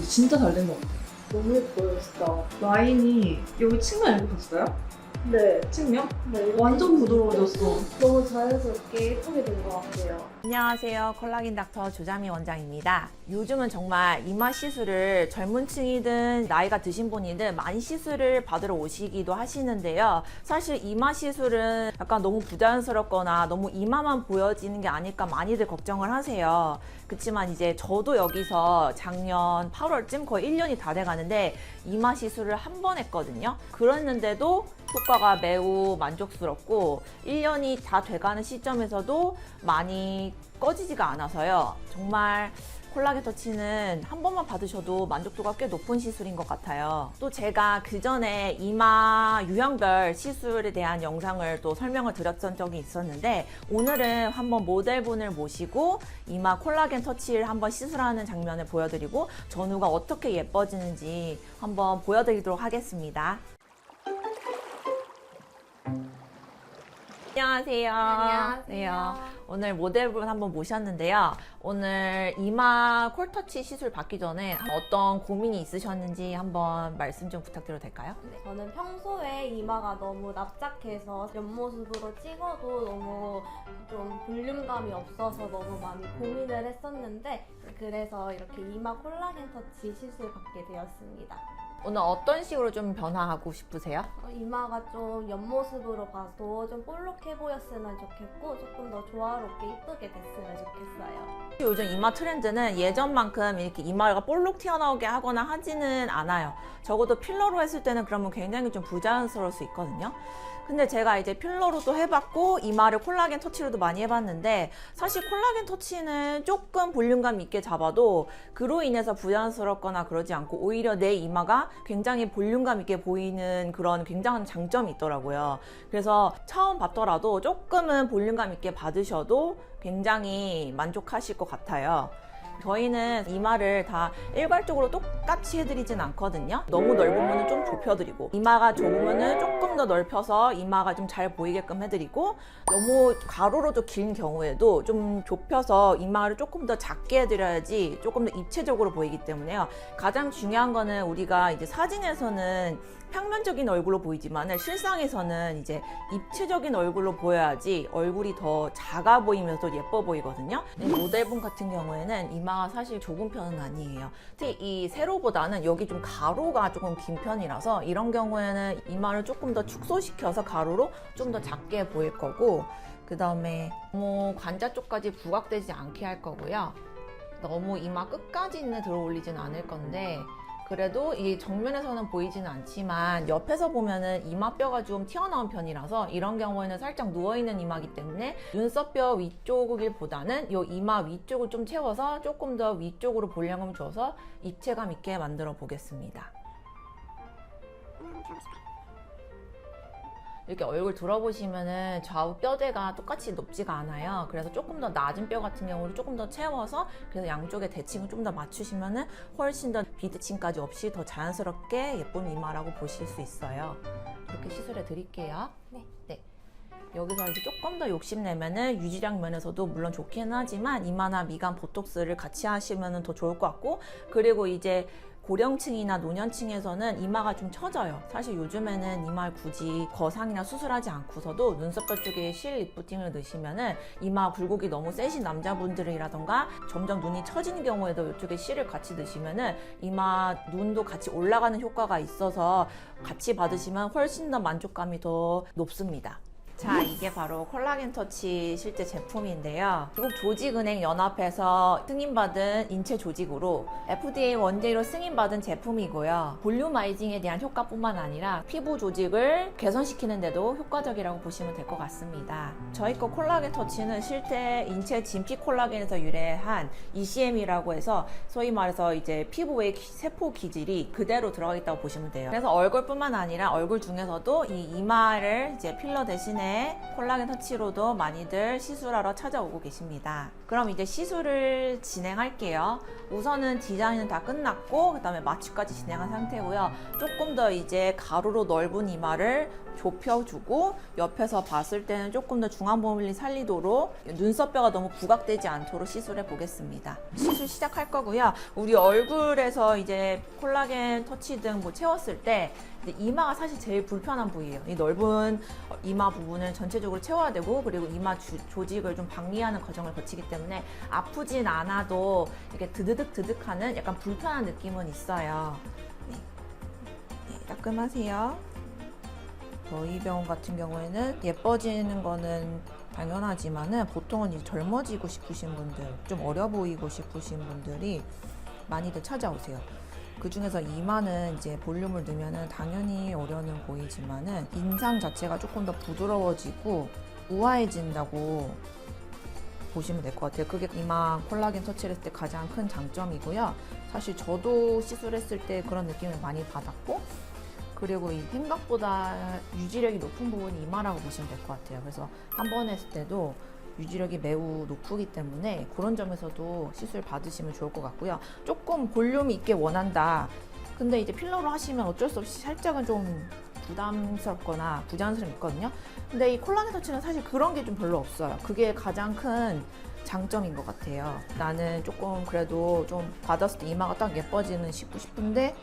진짜 잘 된 것 같아요. 너무 예뻐요, 진짜. 라인이 여기 측면 이렇게 봤어요? 네. 측면? 네, 이렇게 완전 부드러워졌어. 너무 자연스럽게 예쁘게 된 것 같아요. 안녕하세요. 콜라겐 닥터 조자미 원장입니다. 요즘은 정말 이마 시술을 젊은 층이든 나이가 드신 분이든 많이 시술을 받으러 오시기도 하시는데요. 사실 이마 시술은 약간 너무 부자연스럽거나 너무 이마만 보여지는 게 아닐까 많이들 걱정을 하세요. 그렇지만 이제 저도 여기서 작년 8월쯤 거의 1년이 다 돼가는데 이마 시술을 한 번 했거든요. 그랬는데도 효과가 매우 만족스럽고 1년이 다 돼가는 시점에서도 많이 꺼지지가 않아서요. 정말 콜라겐 터치는 한 번만 받으셔도 만족도가 꽤 높은 시술인 것 같아요. 또 제가 그 전에 이마 유형별 시술에 대한 영상을 또 설명을 드렸던 적이 있었는데 오늘은 한번 모델분을 모시고 이마 콜라겐 터치를 한번 시술하는 장면을 보여드리고 전후가 어떻게 예뻐지는지 한번 보여드리도록 하겠습니다. 안녕하세요. 안녕하세요. 오늘 모델분 한번 모셨는데요. 오늘 이마 콜터치 시술 받기 전에 어떤 고민이 있으셨는지 한번 말씀 좀 부탁드려도 될까요? 네, 저는 평소에 이마가 너무 납작해서 옆모습으로 찍어도 너무 좀 볼륨감이 없어서 너무 많이 고민을 했었는데 그래서 이렇게 이마 콜라겐 터치 시술 받게 되었습니다. 오늘 어떤 식으로 좀 변화하고 싶으세요? 이마가 좀 옆모습으로 봐도 좀 볼록해 보였으면 좋겠고 조금 더 조화롭게 이쁘게 됐으면 좋겠어요. 요즘 이마 트렌드는 예전만큼 이렇게 이마가 볼록 튀어나오게 하거나 하지는 않아요. 적어도 필러로 했을 때는 그러면 굉장히 좀 부자연스러울 수 있거든요. 근데 제가 이제 필러로도 해봤고 이마를 콜라겐 터치로도 많이 해봤는데 사실 콜라겐 터치는 조금 볼륨감 있게 잡아도 그로 인해서 부자연스럽거나 그러지 않고 오히려 내 이마가 굉장히 볼륨감 있게 보이는 그런 굉장한 장점이 있더라고요. 그래서 처음 받더라도 조금은 볼륨감 있게 받으셔도 굉장히 만족하실 것 같아요. 저희는 이마를 다 일괄적으로 똑같이 해드리진 않거든요. 너무 넓으면 좀 좁혀드리고 이마가 좁으면 조금 더 넓혀서 이마가 좀 잘 보이게끔 해드리고 너무 가로로 긴 경우에도 좀 좁혀서 이마를 조금 더 작게 해드려야지 조금 더 입체적으로 보이기 때문에요. 가장 중요한 거는 우리가 이제 사진에서는 평면적인 얼굴로 보이지만 실상에서는 이제 입체적인 얼굴로 보여야지 얼굴이 더 작아 보이면서 예뻐 보이거든요. 모델분 같은 경우에는 이마가 사실 좁은 편은 아니에요. 특히 이 세로보다는 여기 좀 가로가 조금 긴 편이라서 이런 경우에는 이마를 조금 더 축소시켜서 가로로 좀 더 작게 보일 거고 그 다음에 너무 관자 쪽까지 부각되지 않게 할 거고요. 너무 이마 끝까지는 들어 올리진 않을 건데 그래도 이 정면에서는 보이지는 않지만 옆에서 보면은 이마뼈가 좀 튀어나온 편이라서 이런 경우에는 살짝 누워있는 이마이기 때문에 눈썹뼈 위쪽일보다는 이 이마 위쪽을 좀 채워서 조금 더 위쪽으로 볼륨감을 줘서 입체감 있게 만들어 보겠습니다. 이렇게 얼굴 들어보시면은 좌우 뼈대가 똑같이 높지가 않아요. 그래서 조금 더 낮은 뼈 같은 경우를 조금 더 채워서 그래서 양쪽의 대칭을 좀 더 맞추시면은 훨씬 더 비대칭까지 없이 더 자연스럽게 예쁜 이마라고 보실 수 있어요. 이렇게 시술해 드릴게요. 네. 여기서 이제 조금 더 욕심내면은 유지량 면에서도 물론 좋긴 하지만 이마나 미간 보톡스를 같이 하시면 더 좋을 것 같고 그리고 이제 고령층이나 노년층에서는 이마가 좀 처져요. 사실 요즘에는 이마를 굳이 거상이나 수술하지 않고서도 눈썹뼈 쪽에 실 리프팅을 넣으시면은 이마 굴곡이 너무 세신 남자분들이라던가 점점 눈이 처지는 경우에도 이쪽에 실을 같이 넣으시면은 이마 눈도 같이 올라가는 효과가 있어서 같이 받으시면 훨씬 더 만족감이 더 높습니다. 자, 이게 바로 콜라겐 터치 실제 제품인데요. 미국 조직은행 연합에서 승인받은 인체 조직으로 FDA 원제로 승인받은 제품이고요. 볼륨아이징에 대한 효과뿐만 아니라 피부 조직을 개선시키는 데도 효과적이라고 보시면 될 것 같습니다. 저희 거 콜라겐 터치는 실제 인체 진피 콜라겐에서 유래한 ECM이라고 해서 소위 말해서 이제 피부의 세포 기질이 그대로 들어가 있다고 보시면 돼요. 그래서 얼굴뿐만 아니라 얼굴 중에서도 이 이마를 이제 필러 대신에 콜라겐 터치로도 많이들 시술하러 찾아오고 계십니다. 그럼 이제 시술을 진행할게요. 우선은 디자인은 다 끝났고 그다음에 마취까지 진행한 상태고요. 조금 더 이제 가로로 넓은 이마를 좁혀주고 옆에서 봤을 때는 조금 더 중앙 부분을 살리도록 눈썹뼈가 너무 부각되지 않도록 시술해 보겠습니다. 시술 시작할 거고요. 우리 얼굴에서 이제 콜라겐 터치 등 뭐 채웠을 때 이마가 사실 제일 불편한 부위예요. 이 넓은 이마 부분을 전체적으로 채워야 되고 그리고 이마 조직을 좀 박리하는 과정을 거치기 때문에 아프진 않아도 이렇게 드드득하는 약간 불편한 느낌은 있어요. 네. 네, 따끔하세요. 저희 병원 같은 경우에는 예뻐지는 거는 당연하지만은 보통은 이제 젊어지고 싶으신 분들, 좀 어려 보이고 싶으신 분들이 많이들 찾아오세요. 그 중에서 이마는 이제 볼륨을 넣으면은 당연히 어려는 보이지만은 인상 자체가 조금 더 부드러워지고 우아해진다고 보시면 될 것 같아요. 그게 이마 콜라겐 터치를 했을 때 가장 큰 장점이고요. 사실 저도 시술했을 때 그런 느낌을 많이 받았고 그리고 이 생각보다 유지력이 높은 부분이 이마라고 보시면 될 것 같아요. 그래서 한 번 했을 때도 유지력이 매우 높기 때문에 그런 점에서도 시술 받으시면 좋을 것 같고요. 조금 볼륨이 있게 원한다. 근데 이제 필러로 하시면 어쩔 수 없이 살짝은 좀 부담스럽거나 부자연스러움이 있거든요. 근데 이 콜라겐 터치는 사실 그런 게 좀 별로 없어요. 그게 가장 큰 장점인 것 같아요. 나는 조금 그래도 좀 받았을 때 이마가 딱 예뻐지는 싶은데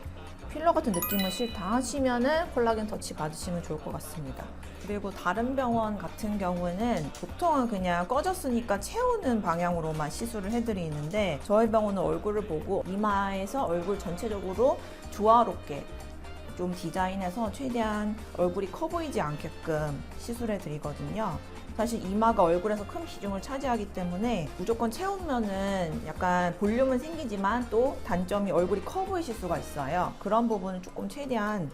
필러 같은 느낌은 싫다 하시면은 콜라겐 터치 받으시면 좋을 것 같습니다. 그리고 다른 병원 같은 경우에는 보통은 그냥 꺼졌으니까 채우는 방향으로만 시술을 해드리는데 저희 병원은 얼굴을 보고 이마에서 얼굴 전체적으로 조화롭게 좀 디자인해서 최대한 얼굴이 커 보이지 않게끔 시술해 드리거든요. 사실 이마가 얼굴에서 큰 비중을 차지하기 때문에 무조건 채우면은 약간 볼륨은 생기지만 또 단점이 얼굴이 커 보이실 수가 있어요. 그런 부분은 조금 최대한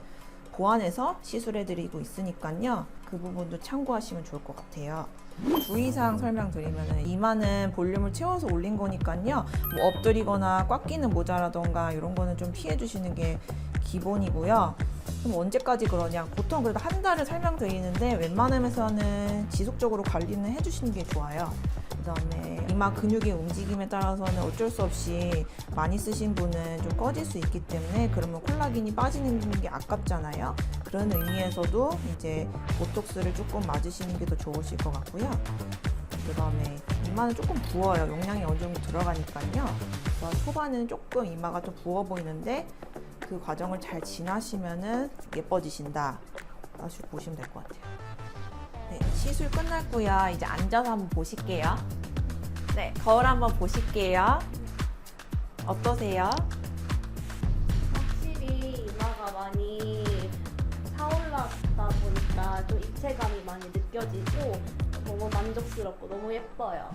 보완해서 시술해 드리고 있으니까요. 그 부분도 참고하시면 좋을 것 같아요. 주의사항 설명드리면 이마는 볼륨을 채워서 올린 거니까요. 뭐 엎드리거나 꽉 끼는 모자라던가 이런 거는 좀 피해 주시는 게 기본이고요. 그럼 언제까지 그러냐? 보통 그래도 한 달을 설명드리는데 웬만하면서는 지속적으로 관리는 해주시는 게 좋아요. 그다음에 이마 근육의 움직임에 따라서는 어쩔 수 없이 많이 쓰신 분은 좀 꺼질 수 있기 때문에 그러면 콜라겐이 빠지는 게 아깝잖아요. 그런 의미에서도 이제 보톡스를 조금 맞으시는 게 더 좋으실 것 같고요. 그다음에 이마는 조금 부어요. 용량이 어느 정도 들어가니까요. 그래서 초반은 조금 이마가 좀 부어 보이는데 그 과정을 잘 지나시면은 예뻐지신다. 다시 보시면 될 것 같아요. 네, 시술 끝났고요. 이제 앉아서 한번 보실게요. 네, 거울 한번 보실게요. 어떠세요? 확실히 이마가 많이 타올랐다 보니까 좀 입체감이 많이 느껴지고 너무 만족스럽고 너무 예뻐요.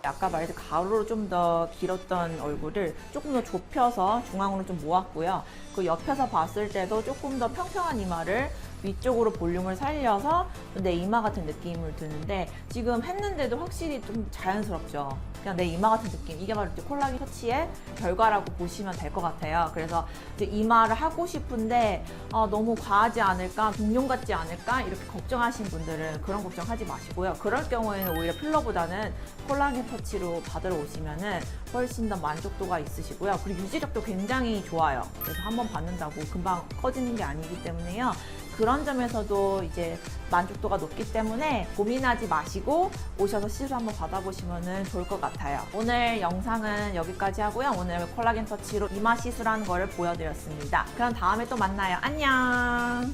아까 말했듯이 가로로 좀 더 길었던 얼굴을 조금 더 좁혀서 중앙으로 좀 모았고요. 그 옆에서 봤을 때도 조금 더 평평한 이마를 위쪽으로 볼륨을 살려서 내 이마 같은 느낌을 드는데 지금 했는데도 확실히 좀 자연스럽죠. 그냥 내 이마 같은 느낌. 이게 바로 이제 콜라겐 터치의 결과라고 보시면 될 것 같아요. 그래서 이제 이마를 하고 싶은데 너무 과하지 않을까, 공룡 같지 않을까 이렇게 걱정하신 분들은 그런 걱정하지 마시고요. 그럴 경우에는 오히려 필러보다는 콜라겐 터치로 받으러 오시면은 훨씬 더 만족도가 있으시고요. 그리고 유지력도 굉장히 좋아요. 그래서 한번 받는다고 금방 커지는 게 아니기 때문에요. 그런 점에서도 이제 만족도가 높기 때문에 고민하지 마시고 오셔서 시술 한번 받아보시면 좋을 것 같아요. 오늘 영상은 여기까지 하고요. 오늘 콜라겐 터치로 이마 시술하는 거를 보여드렸습니다. 그럼 다음에 또 만나요. 안녕.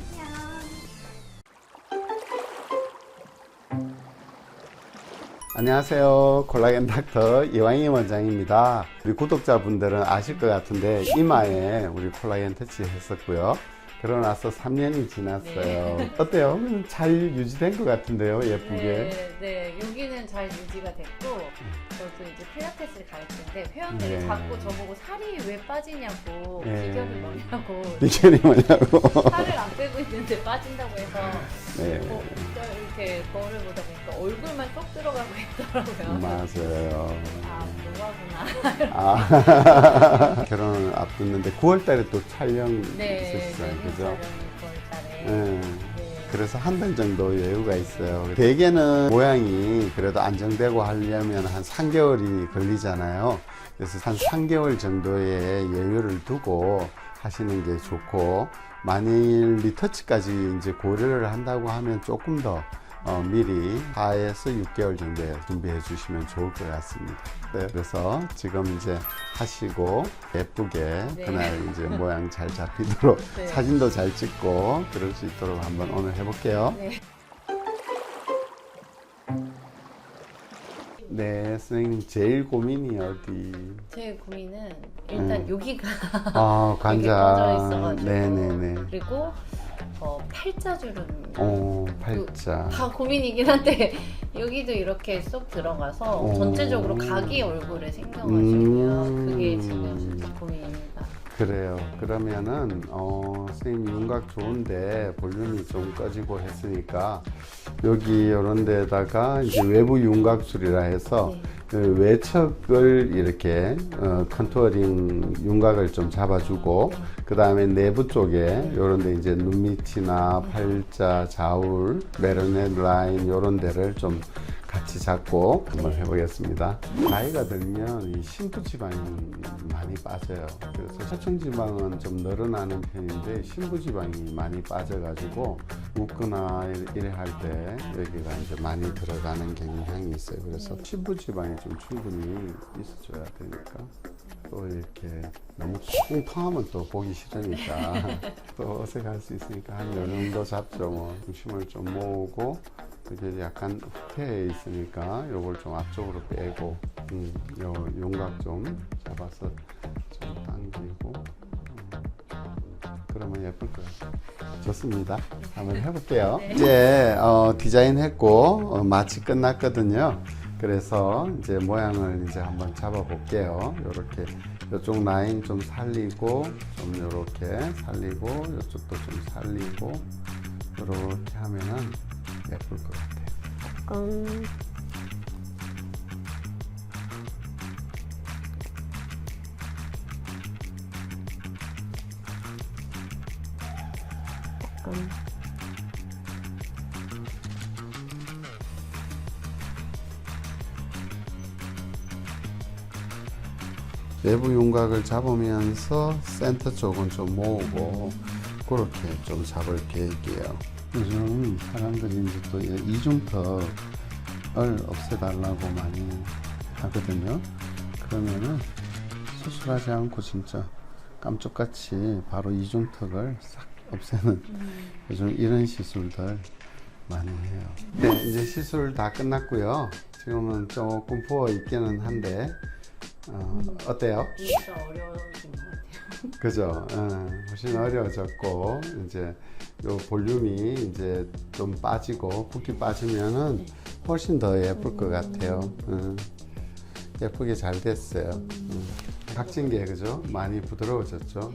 안녕하세요. 콜라겐 닥터 이완희 원장입니다. 우리 구독자분들은 아실 것 같은데 이마에 우리 콜라겐 터치 했었고요. 그러고 나서 3년이 지났어요. 네. 어때요? 잘 유지된 것 같은데요, 예쁘게. 네, 여기는 잘 유지가 됐고, 저도 이제 필라테스를 가르치는데 회원들이 네. 자꾸 저보고 살이 왜 빠지냐고 네. 비결이 뭐냐고 비결이 뭐냐고. 살을 안 빼고 있는데 빠진다고 해서 네. 이렇게 거울을 보다 보니까 얼굴만 쏙 들어가고 있더라고요. 맞아요. 아, 노화구나. 아, 결혼을 앞두는데 9월달에 또 촬영 네, 있었어요, 네, 그죠? 촬영이 9월달에. 네. 네. 그래서 한 달 정도 여유가 있어요. 대개는 모양이 그래도 안정되고 하려면 한 3개월이 걸리잖아요. 그래서 한 3개월 정도의 여유를 두고 하시는 게 좋고, 만일 리터치까지 이제 고려를 한다고 하면 조금 더 미리 4에서 6개월 정도에 준비해 주시면 좋을 것 같습니다. 네, 그래서 지금 이제 하시고 예쁘게 네. 그날 이제 모양 잘 잡히도록 네. 사진도 잘 찍고 그럴 수 있도록 한번 오늘 해볼게요. 네. 네, 선생님 제일 고민이 어디? 제 고민은 일단 여기가 아, 이게 관자. 꺼져 있어가지고. 네네네. 그리고 팔자주름. 팔자. 다 고민이긴 한데 여기도 이렇게 쏙 들어가서 전체적으로 각이 얼굴에 생겨가지고요. 그게 지금 고민입니다. 그래요. 그러면은 선생님 윤곽 좋은데 볼륨이 좀 꺼지고 했으니까 여기 이런 데다가 이제 외부 윤곽술이라 해서 네. 그 외척을 이렇게 컨투어링 윤곽을 좀 잡아주고 그 다음에 내부 쪽에 이런 데 이제 눈 밑이나 팔자, 좌울, 메로넷 라인 이런 데를 좀 같이 잡고 한번 해보겠습니다. 나이가 들면 이 심부지방이 많이 빠져요. 그래서 혈청지방은 좀 늘어나는 편인데 심부지방이 많이 빠져가지고 웃거나 이래 할 때 여기가 이제 많이 들어가는 경향이 있어요. 그래서 심부지방이 좀 충분히 있어줘야 되니까 또 이렇게 너무 통통하면 또 보기 싫으니까 또 어색할 수 있으니까 한 요 정도 잡죠. 뭐 중심을 좀 모으고 이게 약간 후퇴해 있으니까 요걸 좀 앞쪽으로 빼고 요 윤곽 좀 잡아서 좀 당기고 그러면 예쁠 것 같아요. 좋습니다. 한번 해볼게요. 네. 이제 디자인 했고 마치 끝났거든요. 그래서 이제 모양을 이제 한번 잡아 볼게요. 요렇게 이쪽 라인 좀 살리고 좀 요렇게 살리고 이쪽도 좀 살리고 요렇게 하면은 예쁠 것 같아요. 내부 윤곽을 잡으면서 센터 쪽은 좀 모으고 그렇게 좀 잡을 계획이에요. 요즘 사람들이 이제 또 이중턱을 없애달라고 많이 하거든요. 그러면은 수술하지 않고 진짜 깜짝같이 바로 이중턱을 싹 없애는 요즘 이런 시술들 많이 해요. 네, 이제 시술 다 끝났고요. 지금은 조금 부어 있기는 한데 어때요? 진짜 어려워진 것 같아요. 그죠? 훨씬 어려워졌고 이제 요 볼륨이 이제 좀 빠지고 붓기 빠지면은 훨씬 더 예쁠 것 같아요. 예쁘게 잘 됐어요. 각진게 그죠? 많이 부드러워졌죠.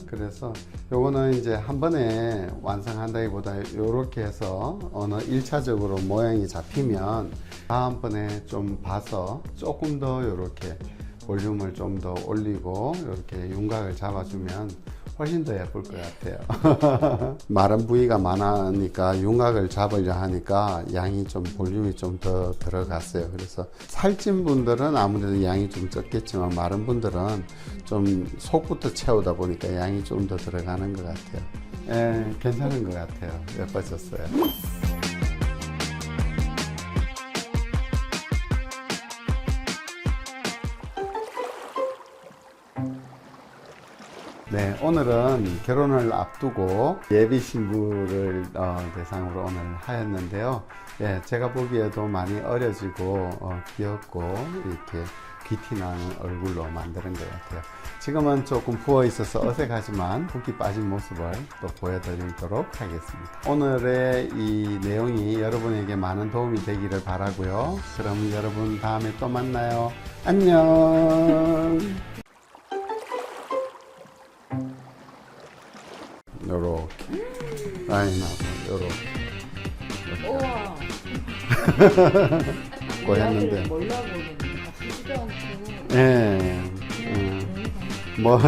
그래서 요거는 이제 한 번에 완성한다기보다 요렇게 해서 어느 1차적으로 모양이 잡히면 다음번에 좀 봐서 조금 더 요렇게 볼륨을 좀 더 올리고 이렇게 윤곽을 잡아주면 훨씬 더 예쁠 것 같아요. 마른 부위가 많으니까 윤곽을 잡으려 하니까 양이 좀 볼륨이 좀 더 들어갔어요. 그래서 살찐 분들은 아무래도 양이 좀 적겠지만 마른 분들은 좀 속부터 채우다 보니까 양이 좀 더 들어가는 것 같아요. 예, 괜찮은 것 같아요. 예뻐졌어요. 네, 오늘은 결혼을 앞두고 예비 신부를 대상으로 오늘 하였는데요. 예, 제가 보기에도 많이 어려지고 귀엽고 이렇게 귀티 나는 얼굴로 만드는 것 같아요. 지금은 조금 부어 있어서 어색하지만 붓기 빠진 모습을 또 보여드리도록 하겠습니다. 오늘의 이 내용이 여러분에게 많은 도움이 되기를 바라고요. 그럼 여러분 다음에 또 만나요. 안녕. 요렇게 라인하고 요렇게 우와. 고 했는데 몰라 보이겠네. 아프지도 않고. 예. 뭐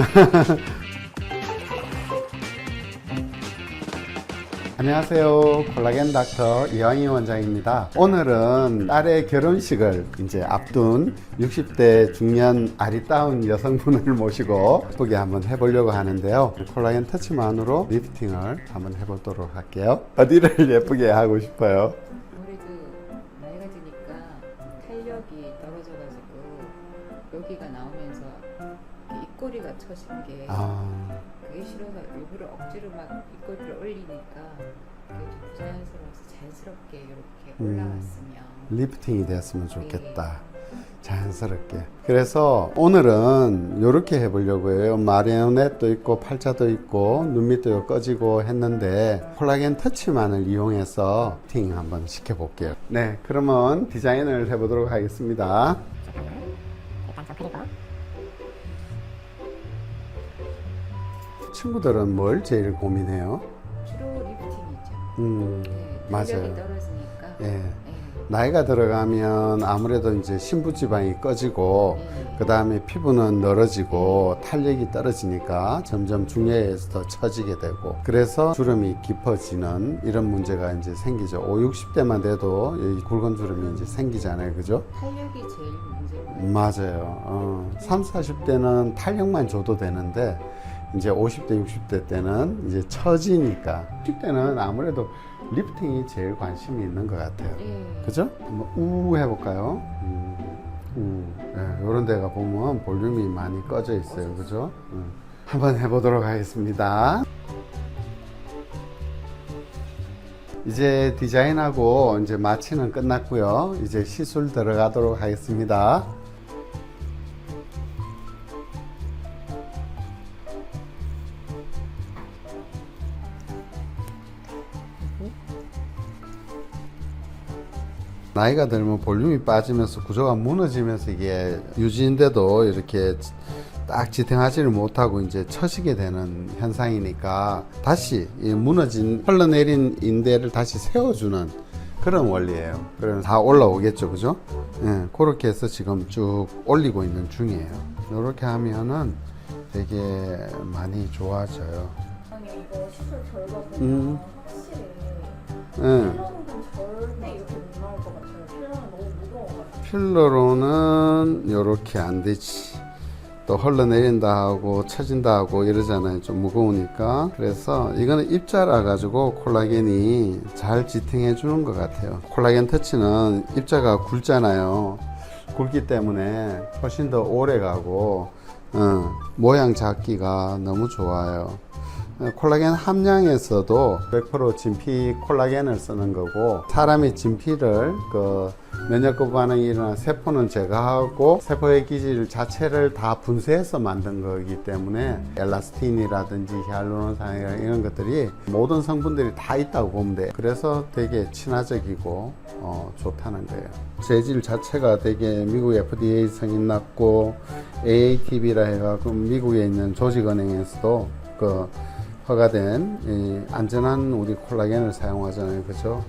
안녕하세요. 콜라겐 닥터 이왕희 원장입니다. 오늘은 딸의 결혼식을 이제 앞둔 60대 중년 아리따운 여성분을 모시고 예쁘게 한번 해보려고 하는데요. 콜라겐 터치만으로 리프팅을 한번 해보도록 할게요. 어디를 예쁘게 하고 싶어요? 아무래도 나이가 드니까 탄력이 떨어져가지고 여기가 나오면서 이렇게 입꼬리가 처진 게 그게 싫어서 일부러 억지로 막 입꼬리를 올리니까 그게 좀 부자연스러워서 자연스럽게 이렇게 올라왔으면 리프팅이 됐으면 좋겠다. 자연스럽게. 그래서 오늘은 이렇게 해보려고 해요. 마리오넷도 있고 팔자도 있고 눈 밑도 꺼지고 했는데 콜라겐 터치만을 이용해서 리프팅 한번 시켜볼게요. 네, 그러면 디자인을 해보도록 하겠습니다. 친구들은 뭘 제일 고민해요? 주로 리프팅이죠. 네, 맞아요. 탄력이 떨어지니까. 예. 네. 나이가 들어가면 아무래도 이제 신부지방이 꺼지고 그 다음에 피부는 늘어지고 탄력이 떨어지니까 점점 중요에서 더 처지게 되고 그래서 주름이 깊어지는 이런 문제가 이제 생기죠. 5, 60대만 돼도 이 굵은 주름이 이제 생기잖아요. 그죠? 탄력이 제일 문제고요. 맞아요. 30, 40대는 탄력만 줘도 되는데 이제 50대, 60대 때는 이제 처지니까 10대는 아무래도 리프팅이 제일 관심이 있는 것 같아요. 그죠? 한번 우 해볼까요? 이런 데가 보면 볼륨이 많이 꺼져 있어요. 그죠? 한번 해보도록 하겠습니다. 이제 디자인하고 이제 마취는 끝났고요. 이제 시술 들어가도록 하겠습니다. 나이가 들면 볼륨이 빠지면서 구조가 무너지면서 이게 유지인데도 이렇게 딱 지탱하지를 못하고 이제 처지게 되는 현상이니까 다시 이 무너진 흘러내린 인대를 다시 세워주는 그런 원리예요. 그러면 다 올라오겠죠, 그죠? 예, 그렇게 해서 지금 쭉 올리고 있는 중이에요. 이렇게 하면은 되게 많이 좋아져요. 아니 이거 시술 결과 보면 확실히 예. 필러로는 절대 이렇게 못 나올 것 같아요. 필러는 너무 무거워가지고. 필러로는 이렇게 안 되지. 또 흘러내린다 하고 처진다 하고 이러잖아요. 좀 무거우니까. 그래서 이거는 입자라 가지고 콜라겐이 잘 지탱해 주는 것 같아요. 콜라겐 터치는 입자가 굵잖아요. 굵기 때문에 훨씬 더 오래 가고 모양 잡기가 너무 좋아요. 콜라겐 함량에서도 100% 진피 콜라겐을 쓰는 거고 사람의 진피를 그 면역거 반응이 일어난 세포는 제거하고 세포의 기질 자체를 다 분쇄해서 만든 거기 때문에 엘라스틴이라든지 히알루론산이나 이런 것들이 모든 성분들이 다 있다고 보면 돼요. 그래서 되게 친화적이고 좋다는 거예요. 재질 자체가 되게 미국 FDA 승인 났고 AATB라 해가지고 미국에 있는 조직은행에서도 그 허가된 이 안전한 우리 콜라겐을 사용하잖아요. 그죠?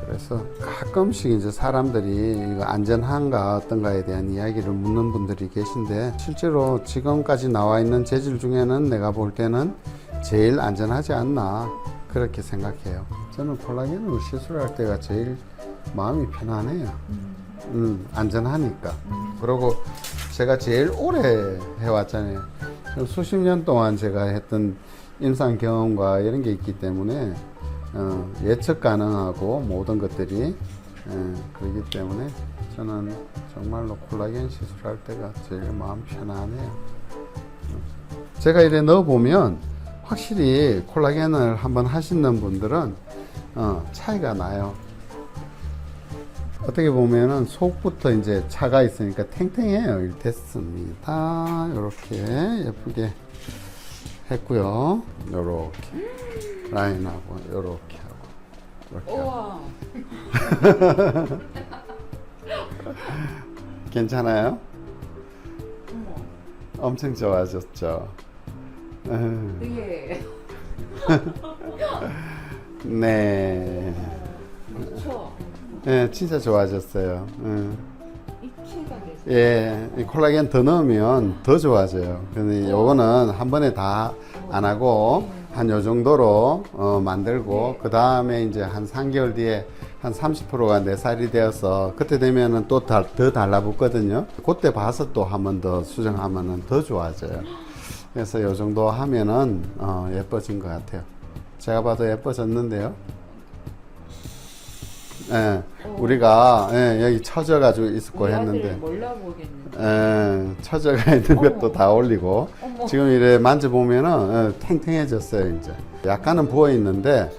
그래서 가끔씩 이제 사람들이 이거 안전한가 어떤가에 대한 이야기를 묻는 분들이 계신데 실제로 지금까지 나와 있는 재질 중에는 내가 볼 때는 제일 안전하지 않나 그렇게 생각해요. 저는 콜라겐으로 시술할 때가 제일 마음이 편안해요. 안전하니까. 그리고 제가 제일 오래 해왔잖아요. 수십 년 동안 제가 했던 임상 경험과 이런 게 있기 때문에 예측 가능하고 모든 것들이 그렇기 때문에 저는 정말로 콜라겐 시술할 때가 제일 마음 편안해요. 제가 이래 넣어보면 확실히 콜라겐을 한번 하시는 분들은 차이가 나요. 어떻게 보면은 속부터 이제 차가 있으니까 탱탱해요. 됐습니다. 이렇게 예쁘게 했고요. 요렇게 라인하고 요렇게 하고 이렇게 우와. 괜찮아요? 엄청 좋아졌죠? 되게 네. 그렇죠. 예, 진짜 좋아졌어요. 입체가 돼서. 예, 이 콜라겐 더 넣으면 더 좋아져요. 근데 요거는 한 번에 다 안 하고 한 요 정도로 만들고 그 다음에 이제 한 3개월 뒤에 한 30%가 내 살이 되어서 그때 되면은 또 더 달라붙거든요. 그때 봐서 또 한 번 더 수정하면은 더 좋아져요. 그래서 요 정도 하면은 예뻐진 것 같아요. 제가 봐도 예뻐졌는데요. 예, 우리가 여기 처져가지고 있었고 했는데 몰라보겠는데. 처져가 있는 것도 다 올리고 지금 이래 만져보면은 탱탱해졌어요. 이제 약간은 부어 있는데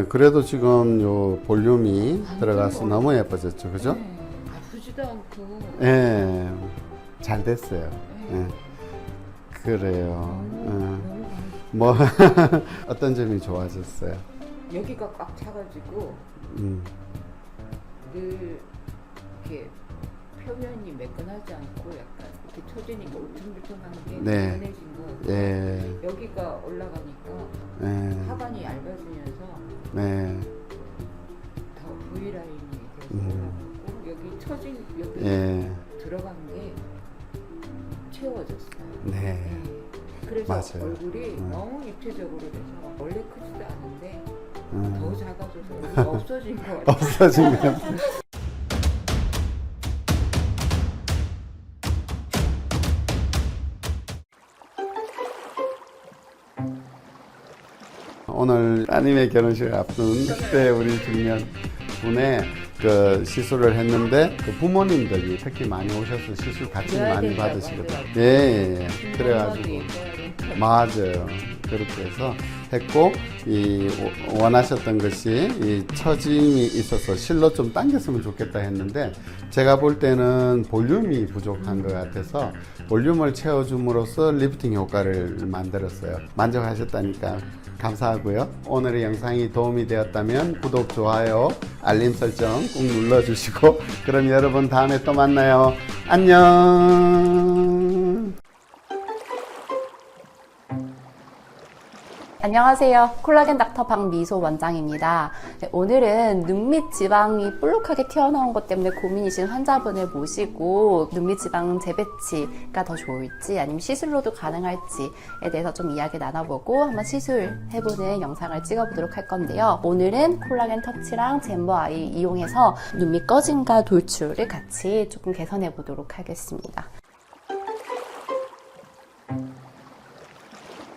그래도 지금 요 볼륨이 들어가서 너무 예뻐졌죠, 그죠? 아프지도 않고. 잘 됐어요. 그래요. 뭐 어떤 점이 좋아졌어요? 여기가 꽉 차가지고 늘 이렇게 표면이 매끈하지 않고 약간 이렇게 처지니까 울퉁불퉁한 게 네. 연해진 것 같아요. 예, 여기가 올라가니까 하관이 얇아지면서 더 V 라인이 계속 올라가고 여기 처진 여기 들어간 게 채워졌어요. 네. 그래서 맞아요. 얼굴이 너무 입체적으로 돼서 원래 크지도 않은데 더 작아져서 얼굴이 없어진 것 같아요. 없어진 것 같아요. 오늘 따님의 결혼식을 앞둔 그때 우리 중년 분의 그 시술을 했는데 그 부모님들이 특히 많이 오셔서 시술 같이 많이 받으시거든요. 예. 그래가지고 맞아요. 그렇게 해서 했고 이 원하셨던 것이 이 처짐이 있어서 실로 좀 당겼으면 좋겠다 했는데 제가 볼 때는 볼륨이 부족한 것 같아서 볼륨을 채워줌으로써 리프팅 효과를 만들었어요. 만족하셨다니까 감사하고요. 오늘의 영상이 도움이 되었다면 구독, 좋아요, 알림 설정 꾹 눌러주시고 그럼 여러분 다음에 또 만나요. 안녕. 안녕하세요. 콜라겐 닥터 박미소 원장입니다. 네, 오늘은 눈 밑 지방이 볼록하게 튀어나온 것 때문에 고민이신 환자분을 모시고 눈 밑 지방 재배치가 더 좋을지 아니면 시술로도 가능할지에 대해서 좀 이야기 나눠보고 한번 시술해보는 영상을 찍어보도록 할 건데요. 오늘은 콜라겐 터치랑 젠버 아이 이용해서 눈 밑 꺼짐과 돌출을 같이 조금 개선해 보도록 하겠습니다.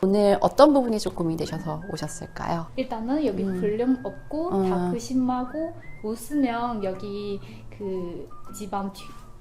오늘 어떤 부분이 좀 고민되셔서 오셨을까요? 일단은 여기 볼륨 없고 다 근심하고 웃으면 여기 그 지방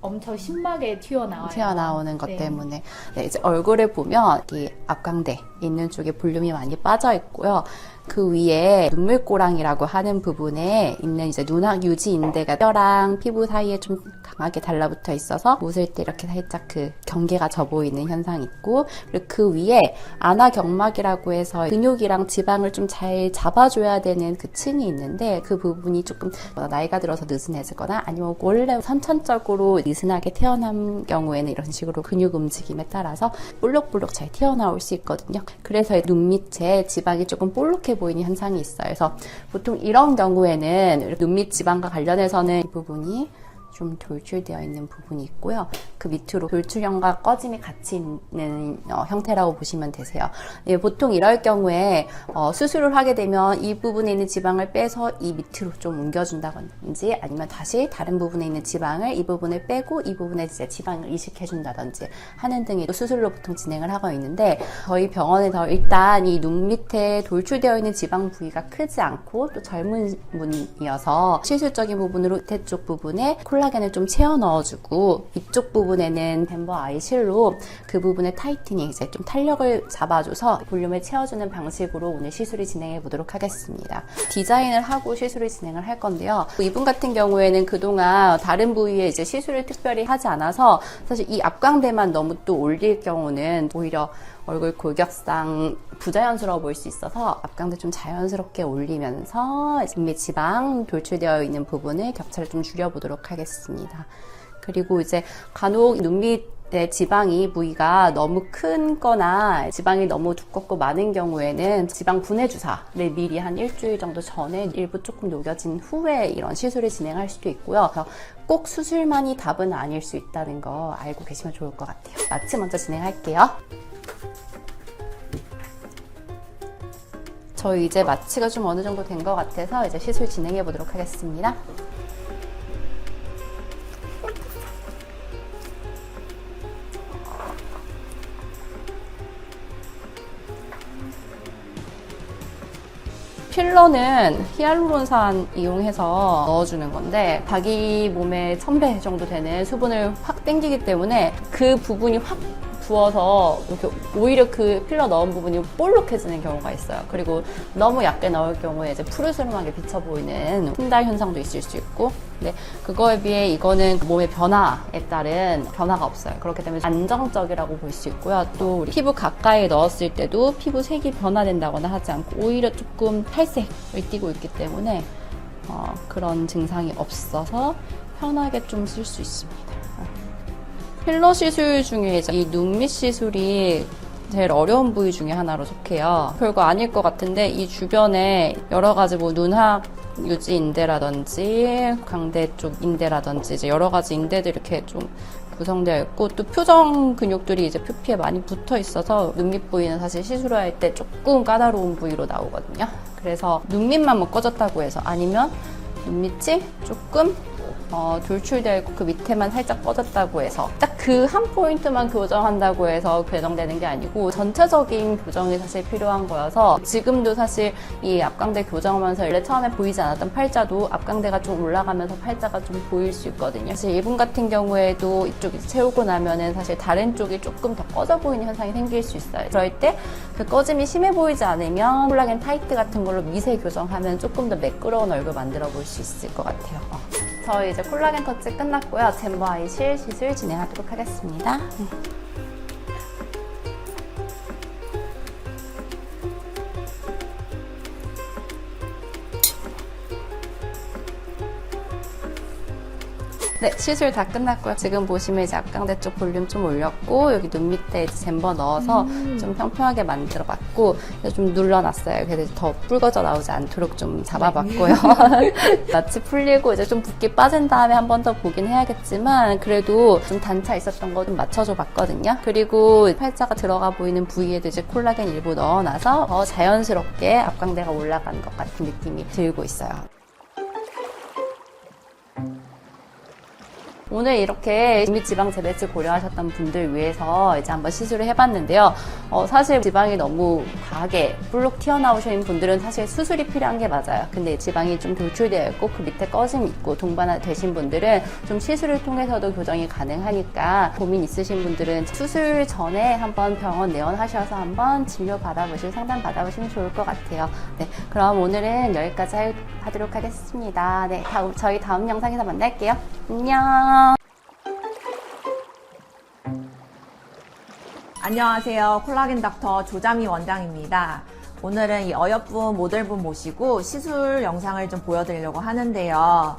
엄청 심하게 튀어나와요. 튀어나오는 것 네. 때문에 네, 이제 얼굴에 보면 이 앞광대 있는 쪽에 볼륨이 많이 빠져 있고요. 그 위에 눈물꼬랑이라고 하는 부분에 있는 이제 눈학 유지 인대가 뼈랑 피부 사이에 좀 강하게 달라붙어 있어서 웃을 때 이렇게 살짝 그 경계가 져 보이는 현상이 있고 그리고 그 위에 안화경막이라고 해서 근육이랑 지방을 좀 잘 잡아줘야 되는 그 층이 있는데 그 부분이 조금 나이가 들어서 느슨해지거나 아니면 원래 선천적으로 느슨하게 태어난 경우에는 이런 식으로 근육 움직임에 따라서 볼록볼록 잘 튀어나올 수 있거든요. 그래서 눈 밑에 지방이 조금 볼록해 보이는 현상이 있어요. 그래서 보통 이런 경우에는 눈 밑 지방과 관련해서는 이 부분이 좀 돌출되어 있는 부분이 있고요. 그 밑으로 돌출형과 꺼짐이 같이 있는 형태라고 보시면 되세요. 예, 보통 이럴 경우에 수술을 하게 되면 이 부분에 있는 지방을 빼서 이 밑으로 좀 옮겨준다든지 아니면 다시 다른 부분에 있는 지방을 이 부분을 빼고 이 부분에 이제 지방을 이식해준다든지 하는 등의 수술로 보통 진행을 하고 있는데 저희 병원에서 일단 이 눈 밑에 돌출되어 있는 지방 부위가 크지 않고 또 젊은 분이어서 시술적인 부분으로 밑에 쪽 부분에 콜라겐을 좀 채워 넣어주고 이쪽 부분에는 젠버 아이실로 그 부분의 타이트닝 이제 좀 탄력을 잡아줘서 볼륨을 채워주는 방식으로 오늘 시술을 진행해 보도록 하겠습니다. 디자인을 하고 시술을 진행을 할 건데요. 이분 같은 경우에는 그동안 다른 부위에 이제 시술을 특별히 하지 않아서 사실 이 앞광대만 너무 또 올릴 경우는 오히려 얼굴 골격상 부자연스러워 보일 수 있어서 앞광대 좀 자연스럽게 올리면서 눈밑 지방 돌출되어 있는 부분을 격차를 좀 줄여보도록 하겠습니다. 그리고 이제 간혹 눈밑 내 지방이 부위가 너무 큰 거나 지방이 너무 두껍고 많은 경우에는 지방 분해 주사를 미리 한 일주일 정도 전에 일부 조금 녹여진 후에 이런 시술을 진행할 수도 있고요. 그래서 꼭 수술만이 답은 아닐 수 있다는 거 알고 계시면 좋을 것 같아요. 마취 먼저 진행할게요. 저희 이제 마취가 좀 어느 정도 된 것 같아서 이제 시술 진행해 보도록 하겠습니다. 필러는 히알루론산 이용해서 넣어주는 건데 자기 몸의 1000배 정도 되는 수분을 확 땡기기 때문에 그 부분이 확 부어서 이렇게 오히려 그 필러 넣은 부분이 볼록해지는 경우가 있어요. 그리고 너무 얇게 넣을 경우에 이제 푸르스름하게 비쳐 보이는 흰달 현상도 있을 수 있고, 근데 그거에 비해 이거는 몸의 변화에 따른 변화가 없어요. 그렇기 때문에 안정적이라고 볼 수 있고요. 또 우리 피부 가까이 넣었을 때도 피부 색이 변화된다거나 하지 않고 오히려 조금 탈색을 띠고 있기 때문에 그런 증상이 없어서 편하게 좀 쓸 수 있습니다. 필러 시술 중에 이제 이 눈밑 시술이 제일 어려운 부위 중에 하나로 속해요. 별거 아닐 것 같은데 이 주변에 여러 가지 뭐 눈학 유지 인대라든지 광대 쪽 인대라든지 이제 여러 가지 인대들이 이렇게 좀 구성되어 있고, 또 표정 근육들이 이제 표피에 많이 붙어 있어서 눈밑 부위는 사실 시술할 때 조금 까다로운 부위로 나오거든요. 그래서 눈밑만 뭐 꺼졌다고 해서, 아니면 눈밑이 조금 돌출되어 있고 그 밑에만 살짝 꺼졌다고 해서 딱 그 한 포인트만 교정한다고 해서 교정되는 게 아니고 전체적인 교정이 사실 필요한 거여서, 지금도 사실 이 앞광대 교정하면서 원래 처음에 보이지 않았던 팔자도 앞광대가 좀 올라가면서 팔자가 좀 보일 수 있거든요. 사실 이분 같은 경우에도 이쪽이 채우고 나면은 사실 다른 쪽이 조금 더 꺼져 보이는 현상이 생길 수 있어요. 그럴 때 그 꺼짐이 심해 보이지 않으면 콜라겐 타이트 같은 걸로 미세 교정하면 조금 더 매끄러운 얼굴 만들어 볼 수 있을 것 같아요. 저희 이제 콜라겐 터치 끝났고요. 잼버 아이실 시술 진행하도록 하겠습니다. 네, 시술 다 끝났고요. 지금 보시면 이제 앞광대 쪽 볼륨 좀 올렸고, 여기 눈 밑에 이제 잼버 넣어서 좀 평평하게 만들어 봤고, 좀 눌러놨어요. 그래서 더 붉어져 나오지 않도록 좀 잡아봤고요. 마취 풀리고 이제 좀 붓기 빠진 다음에 한 번 더 보긴 해야겠지만, 그래도 좀 단차 있었던 거 좀 맞춰줘 봤거든요. 그리고 팔자가 들어가 보이는 부위에도 이제 콜라겐 일부 넣어놔서 더 자연스럽게 앞광대가 올라가는 것 같은 느낌이 들고 있어요. 오늘 이렇게 눈밑 지방 재배치 고려하셨던 분들 위해서 이제 한번 시술을 해봤는데요. 사실 지방이 너무 과하게 볼록 튀어나오신 분들은 사실 수술이 필요한 게 맞아요. 근데 지방이 좀 돌출되어 있고 그 밑에 꺼짐이 있고 동반화 되신 분들은 좀 시술을 통해서도 교정이 가능하니까, 고민 있으신 분들은 수술 전에 한번 병원 내원하셔서 한번 진료 받아보시고 상담 받아보시면 좋을 것 같아요. 네, 그럼 오늘은 여기까지 하도록 하겠습니다. 네, 저희 다음 영상에서 만날게요. 안녕. 안녕하세요. 콜라겐 닥터 조자미 원장입니다. 오늘은 이 어여쁜 모델분 모시고 시술 영상을 좀 보여드리려고 하는데요.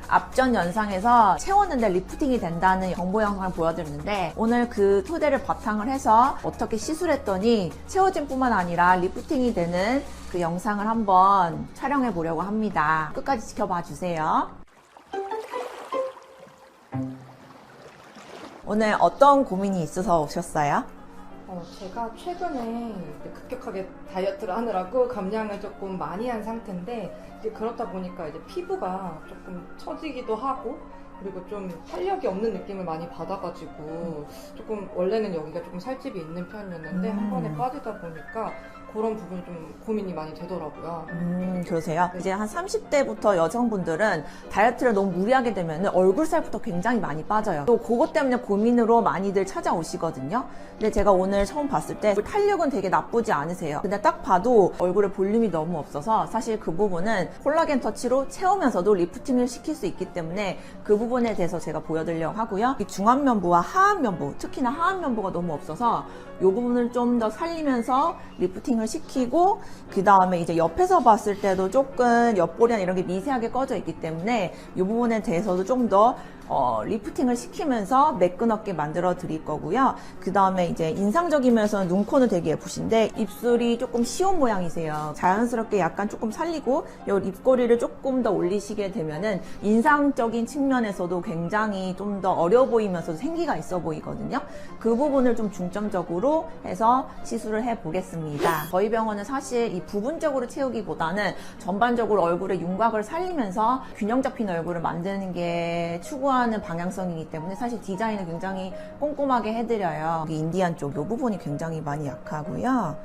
앞전 영상에서 채웠는데 리프팅이 된다는 정보 영상을 보여드렸는데, 오늘 그 토대를 바탕을 해서 어떻게 시술했더니 채워짐 뿐만 아니라 리프팅이 되는 그 영상을 한번 촬영해 보려고 합니다. 끝까지 지켜봐 주세요. 오늘 어떤 고민이 있어서 오셨어요? 제가 최근에 급격하게 다이어트를 하느라고 감량을 조금 많이 한 상태인데, 이제 그렇다 보니까 이제 피부가 조금 처지기도 하고, 그리고 좀 탄력이 없는 느낌을 많이 받아가지고 조금 원래는 여기가 조금 살집이 있는 편이었는데 한 번에 빠지다 보니까 그런 부분이 좀 고민이 많이 되더라고요. 그러세요? 이제 한 30대부터 여성분들은 다이어트를 너무 무리하게 되면 얼굴살부터 굉장히 많이 빠져요. 또 그것 때문에 고민으로 많이들 찾아오시거든요. 근데 제가 오늘 처음 봤을 때 탄력은 되게 나쁘지 않으세요. 근데 딱 봐도 얼굴에 볼륨이 너무 없어서 사실 그 부분은 콜라겐 터치로 채우면서도 리프팅을 시킬 수 있기 때문에 그 부분에 대해서 제가 보여드리려고 하고요. 이 중안면부와 하안면부, 특히나 하안면부가 너무 없어서 이 부분을 좀 더 살리면서 리프팅을 시키고, 그 다음에 이제 옆에서 봤을 때도 조금 옆볼이나 이런 게 미세하게 꺼져 있기 때문에 이 부분에 대해서도 좀 더 리프팅을 시키면서 매끈하게 만들어 드릴 거고요. 그 다음에 이제 인상적이면서 눈코는 되게 예쁘신데 입술이 조금 시온 모양이세요. 자연스럽게 약간 조금 살리고 이 입꼬리를 조금 더 올리시게 되면은 인상적인 측면에서도 굉장히 좀 더 어려 보이면서도 생기가 있어 보이거든요. 그 부분을 좀 중점적으로 해서 시술을 해 보겠습니다. 저희 병원은 사실 이 부분적으로 채우기보다는 전반적으로 얼굴의 윤곽을 살리면서 균형 잡힌 얼굴을 만드는 게 추구하는 방향성이기 때문에 사실 디자인을 굉장히 꼼꼼하게 해드려요. 여기 인디안 쪽 이 부분이 굉장히 많이 약하고요.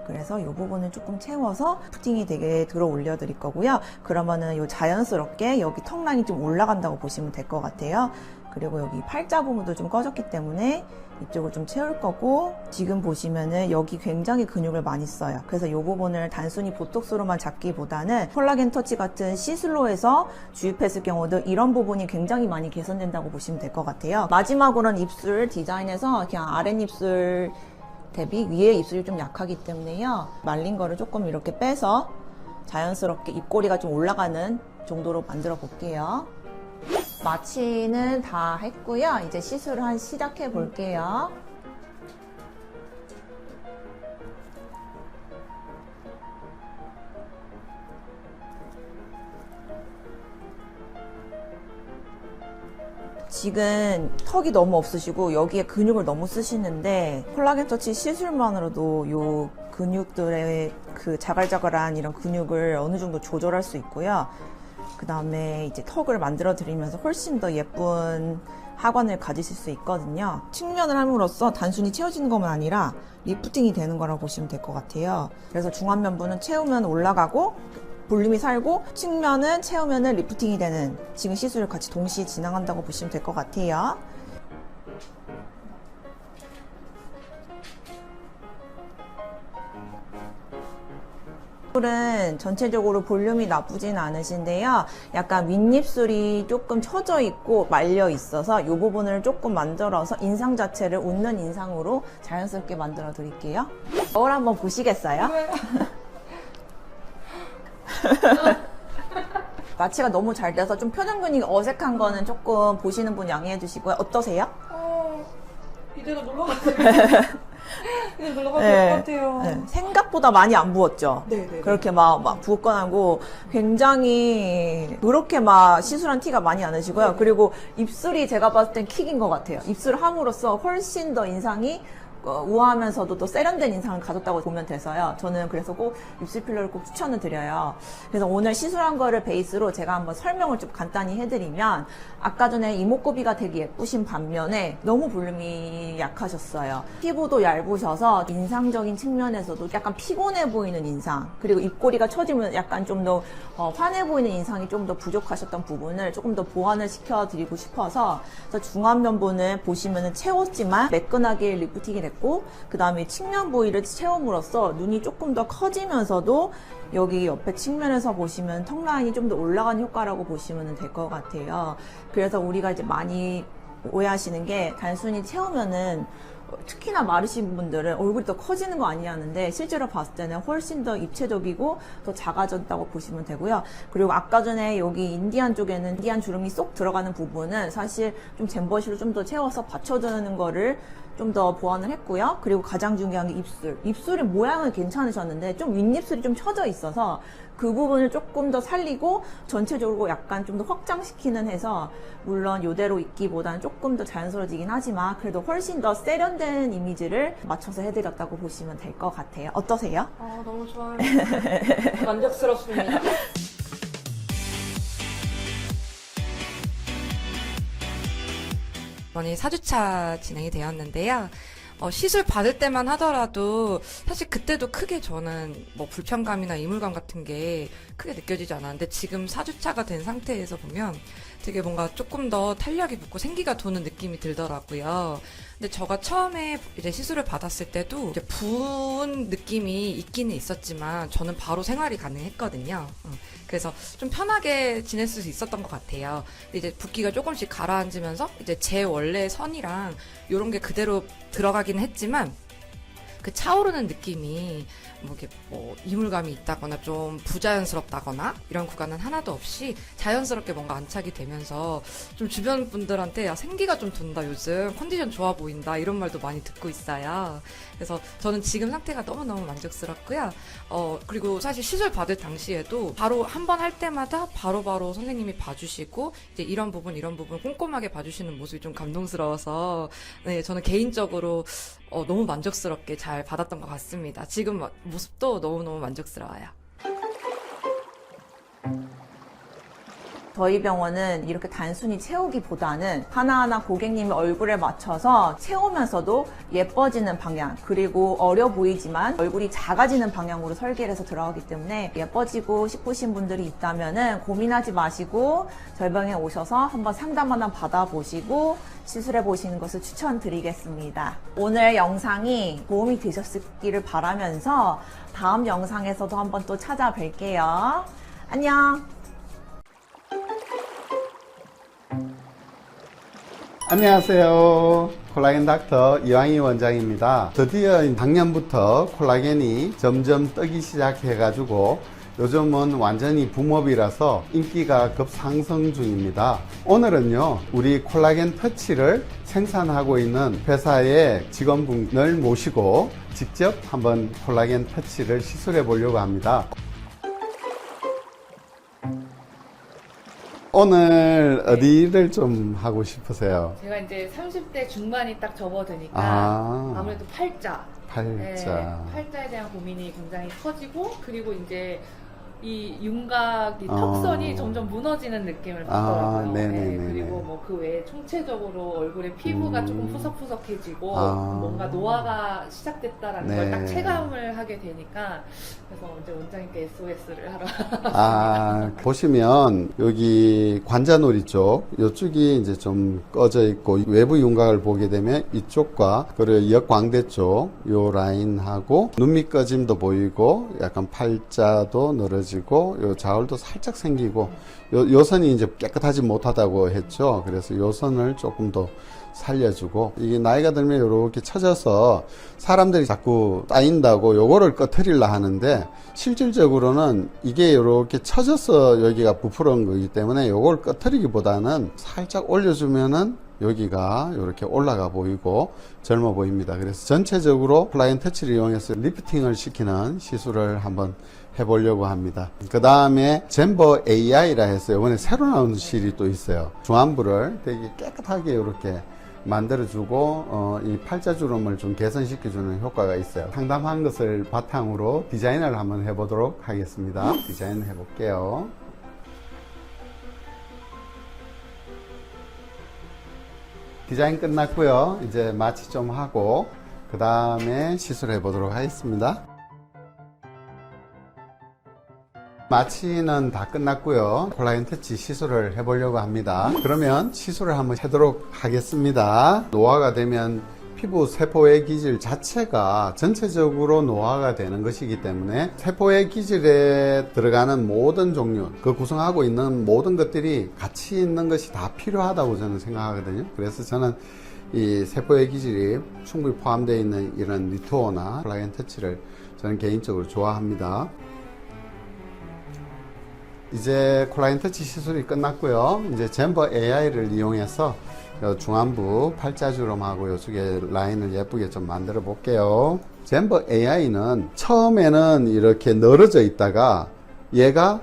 그래서 이 부분을 조금 채워서 푸팅이 되게 들어 올려 드릴 거고요. 그러면은 요 자연스럽게 여기 턱 라인이 좀 올라간다고 보시면 될 것 같아요. 그리고 여기 팔자 부분도 좀 꺼졌기 때문에 이쪽을 좀 채울 거고, 지금 보시면은 여기 굉장히 근육을 많이 써요. 그래서 이 부분을 단순히 보톡스로만 잡기보다는 콜라겐 터치 같은 시술로 해서 주입했을 경우도 이런 부분이 굉장히 많이 개선된다고 보시면 될 것 같아요. 마지막으로는 입술 디자인에서 그냥 아랫입술 대비 위에 입술이 좀 약하기 때문에요. 말린 거를 조금 이렇게 빼서 자연스럽게 입꼬리가 좀 올라가는 정도로 만들어 볼게요. 마취는 다 했고요. 이제 시술을 시작해 볼게요. 지금 턱이 너무 없으시고 여기에 근육을 너무 쓰시는데 콜라겐 터치 시술만으로도 요 근육들의 그 자글자글한 이런 근육을 어느 정도 조절할 수 있고요. 그 다음에 이제 턱을 만들어 드리면서 훨씬 더 예쁜 하관을 가지실 수 있거든요. 측면을 함으로써 단순히 채워지는 것만 아니라 리프팅이 되는 거라고 보시면 될 것 같아요. 그래서 중안면부는 채우면 올라가고 볼륨이 살고 측면은 채우면은 리프팅이 되는 지금 시술을 같이 동시에 진행한다고 보시면 될 것 같아요. 입술은 전체적으로 볼륨이 나쁘진 않으신데요. 약간 윗입술이 조금 처져 있고 말려 있어서 이 부분을 조금 만들어서 인상 자체를 웃는 인상으로 자연스럽게 만들어 드릴게요. 거울 한번 보시겠어요? 마취가 너무 잘 돼서 좀 표정 근육이 어색한 거는 조금 보시는 분 양해해 주시고요. 어떠세요? 이제도 놀러 갔어요. 이제 놀러 가도 될 것 같아요. 네, 생각보다 많이 안 부었죠? 네네. 그렇게 막 부었거나 하고 굉장히 그렇게 막 시술한 티가 많이 안 나시고요. 그리고 입술이 제가 봤을 땐 킥인 것 같아요. 입술을 함으로써 훨씬 더 인상이 우아하면서도 또 세련된 인상을 가졌다고 보면 돼서요. 저는 그래서 꼭 입술 필러를 꼭 추천을 드려요. 그래서 오늘 시술한 거를 베이스로 제가 한번 설명을 좀 간단히 해드리면, 아까 전에 이목구비가 되게 예쁘신 반면에 너무 볼륨이 약하셨어요. 피부도 얇으셔서 인상적인 측면에서도 약간 피곤해 보이는 인상, 그리고 입꼬리가 처지면 약간 좀 더 환해 보이는 인상이 좀 더 부족하셨던 부분을 조금 더 보완을 시켜드리고 싶어서, 그래서 중안면부는 보시면은 채웠지만 매끈하게 리프팅이 됐고, 그 다음에 측면 부위를 채움으로써 눈이 조금 더 커지면서도 여기 옆에 측면에서 보시면 턱 라인이 좀 더 올라간 효과라고 보시면 될 것 같아요. 그래서 우리가 이제 많이 오해하시는 게, 단순히 채우면은 특히나 마르신 분들은 얼굴이 더 커지는 거 아니냐는데, 실제로 봤을 때는 훨씬 더 입체적이고 더 작아졌다고 보시면 되고요. 그리고 아까 전에 여기 인디안 쪽에는 인디안 주름이 쏙 들어가는 부분은 사실 좀 잼버시로 좀 더 채워서 받쳐주는 거를 좀 더 보완을 했고요. 그리고 가장 중요한 게 입술. 입술의 모양은 괜찮으셨는데 좀 윗입술이 좀 처져 있어서 그 부분을 조금 더 살리고 전체적으로 약간 좀 더 확장시키는 해서, 물론 이대로 있기보다는 조금 더 자연스러워지긴 하지만 그래도 훨씬 더 세련된 이미지를 맞춰서 해드렸다고 보시면 될 것 같아요. 어떠세요? 너무 좋아요. 만족스럽습니다. 이번에 4주차 진행이 되었는데요. 시술 받을 때만 하더라도 사실 그때도 크게 저는 뭐 불편감이나 이물감 같은 게 크게 느껴지지 않았는데, 지금 4주차가 된 상태에서 보면 되게 뭔가 조금 더 탄력이 붙고 생기가 도는 느낌이 들더라고요. 근데 제가 처음에 이제 시술을 받았을 때도 이제 부은 느낌이 있기는 있었지만 저는 바로 생활이 가능했거든요. 그래서 좀 편하게 지낼 수 있었던 것 같아요. 근데 이제 붓기가 조금씩 가라앉으면서 이제 제 원래 선이랑 이런 게 그대로 들어가긴 했지만, 그 차오르는 느낌이 뭐 이렇게 뭐 이물감이 있다거나 좀 부자연스럽다거나 이런 구간은 하나도 없이 자연스럽게 뭔가 안착이 되면서 좀 주변 분들한테 야, 생기가 좀 돈다, 요즘 컨디션 좋아 보인다, 이런 말도 많이 듣고 있어요. 그래서 저는 지금 상태가 너무너무 만족스럽고요. 그리고 사실 시술 받을 당시에도 바로 한 번 할 때마다 바로바로 선생님이 봐주시고 이제 이런 부분 꼼꼼하게 봐주시는 모습이 좀 감동스러워서 네, 저는 개인적으로 너무 만족스럽게 잘 받았던 것 같습니다. 지금 모습도 너무너무 만족스러워요. 저희 병원은 이렇게 단순히 채우기보다는 하나하나 고객님의 얼굴에 맞춰서 채우면서도 예뻐지는 방향, 그리고 어려 보이지만 얼굴이 작아지는 방향으로 설계를 해서 들어가기 때문에 예뻐지고 싶으신 분들이 있다면 고민하지 마시고 저희 병에 오셔서 한번 상담 하나 받아보시고 시술해 보시는 것을 추천드리겠습니다. 오늘 영상이 도움이 되셨기를 바라면서 다음 영상에서도 한번 또 찾아뵐게요. 안녕! 안녕하세요. 콜라겐 닥터 이왕희 원장입니다. 드디어 작년부터 콜라겐이 점점 뜨기 시작해가지고 요즘은 완전히 붐업이라서 인기가 급상승 중입니다. 오늘은요, 우리 콜라겐 터치를 생산하고 있는 회사의 직원분을 모시고 직접 한번 콜라겐 터치를 시술해 보려고 합니다. 오늘 어디를 좀 하고 싶으세요? 제가 이제 30대 중반이 딱 접어드니까 아무래도 팔자. 네, 팔자에 대한 고민이 굉장히 커지고, 그리고 이제 이 윤곽, 이 턱선이 점점 무너지는 느낌을 받더라고요. 네, 그리고 뭐 그 외에 총체적으로 얼굴의 피부가 조금 푸석푸석해지고 뭔가 노화가 시작됐다라는 걸 딱 체감을 하게 되니까, 그래서 이제 원장님께 SOS를 하러 보시면 여기 관자놀이 쪽, 이쪽이 이제 좀 꺼져 있고 외부 윤곽을 보게 되면 이쪽과 그리고 역광대 쪽 요 라인하고 눈 밑 꺼짐도 보이고 약간 팔자도 늘어지고 요 자울도 살짝 생기고 요 선이 이제 깨끗하지 못하다고 했죠. 그래서 요 선을 조금 더 살려주고, 이게 나이가 들면 이렇게 처져서 사람들이 자꾸 따인다고 요거를 꺼트리려 하는데, 실질적으로는 이게 이렇게 처져서 여기가 부풀은 거기 때문에 요걸 꺼트리기보다는 살짝 올려주면은 여기가 이렇게 올라가 보이고 젊어 보입니다. 그래서 전체적으로 콜라겐 터치를 이용해서 리프팅을 시키는 시술을 한번 해보려고 합니다. 그 다음에 젠버 AI라 해서 이번에 새로 나온 실이 또 있어요. 중안부를 되게 깨끗하게 이렇게 만들어주고 이 팔자주름을 좀 개선시켜주는 효과가 있어요. 상담한 것을 바탕으로 디자인을 한번 해보도록 하겠습니다. 디자인 해볼게요. 디자인 끝났고요. 이제 마취 좀 하고 그 다음에 시술해 보도록 하겠습니다. 마취는 다 끝났고요. 콜라겐 터치 시술을 해보려고 합니다. 그러면 시술을 한번 하도록 하겠습니다. 노화가 되면 피부 세포의 기질 자체가 전체적으로 노화가 되는 것이기 때문에 세포의 기질에 들어가는 모든 종류, 그 구성하고 있는 모든 것들이 같이 있는 것이 다 필요하다고 저는 생각하거든요. 그래서 저는 이 세포의 기질이 충분히 포함되어 있는 이런 리투어나 콜라겐 터치를 저는 개인적으로 좋아합니다. 이제 콜라겐 터치 시술이 끝났고요. 이제 젠버 AI를 이용해서 중안부 팔자주름하고 이쪽에 라인을 예쁘게 좀 만들어 볼게요. 젠버 AI는 처음에는 이렇게 늘어져 있다가 얘가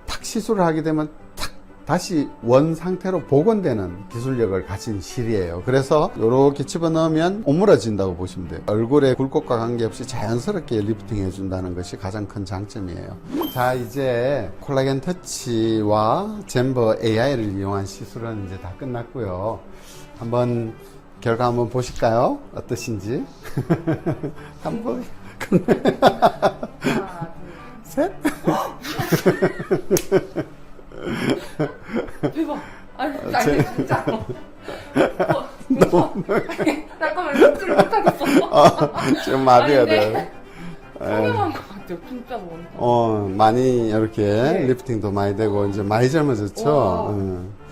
탁 시술을 하게 되면 탁 다시 원 상태로 복원되는 기술력을 가진 실이에요. 그래서 이렇게 집어넣으면 오므라진다고 보시면 돼요. 얼굴에 굴곡과 관계없이 자연스럽게 리프팅 해준다는 것이 가장 큰 장점이에요. 자, 이제 콜라겐 터치와 젠버 AI를 이용한 시술은 이제 다 끝났고요. 한번 결과 한번 보실까요? 어떠신지? 한번 하나, 셋. 대박. 아니 진짜로. 잠깐만 입술을 못하겠어. 지금 마비가 돼. 성형한 것 같아요. 진짜 뭐. 많이 이렇게 리프팅도 많이 되고 이제 많이 젊어졌죠.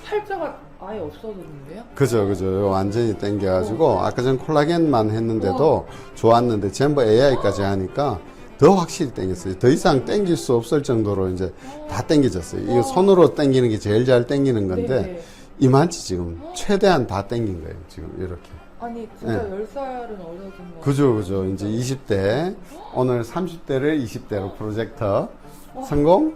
팔자가 아예 없어졌는데요? 그죠. 완전히 땡겨가지고 아까 전 콜라겐만 했는데도 좋았는데 전부 AI까지 하니까 더 확실히 땡겼어요. 더 이상 땡길 수 없을 정도로 이제 다 땡겨졌어요. 이거 손으로 땡기는 게 제일 잘 땡기는 건데 네. 이만치 지금 최대한 다 땡긴 거예요. 지금 이렇게. 아니 진짜 네. 10살은 어려진 거. 그죠. 이제 20대 오늘 30대를 20대로 프로젝터 성공.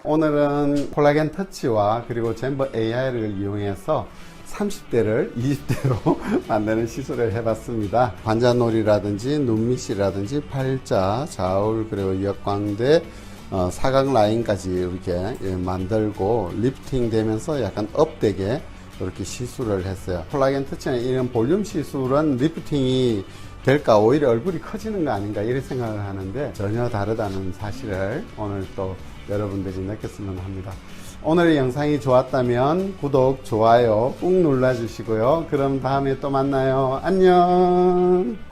오늘은 콜라겐 터치와 그리고 젠버 AI를 이용해서 30대를 20대로 만드는 시술을 해봤습니다. 관자놀이라든지 눈밑이라든지 팔자, 좌울, 그리고 역광대, 사각 라인까지 이렇게 만들고 리프팅 되면서 약간 업되게 이렇게 시술을 했어요. 콜라겐 터치는 이런 볼륨 시술은 리프팅이 될까 오히려 얼굴이 커지는 거 아닌가 이렇게 생각을 하는데 전혀 다르다는 사실을 오늘 또 여러분들이 느꼈으면 합니다. 오늘의 영상이 좋았다면 구독, 좋아요 꾹 눌러주시고요. 그럼 다음에 또 만나요. 안녕.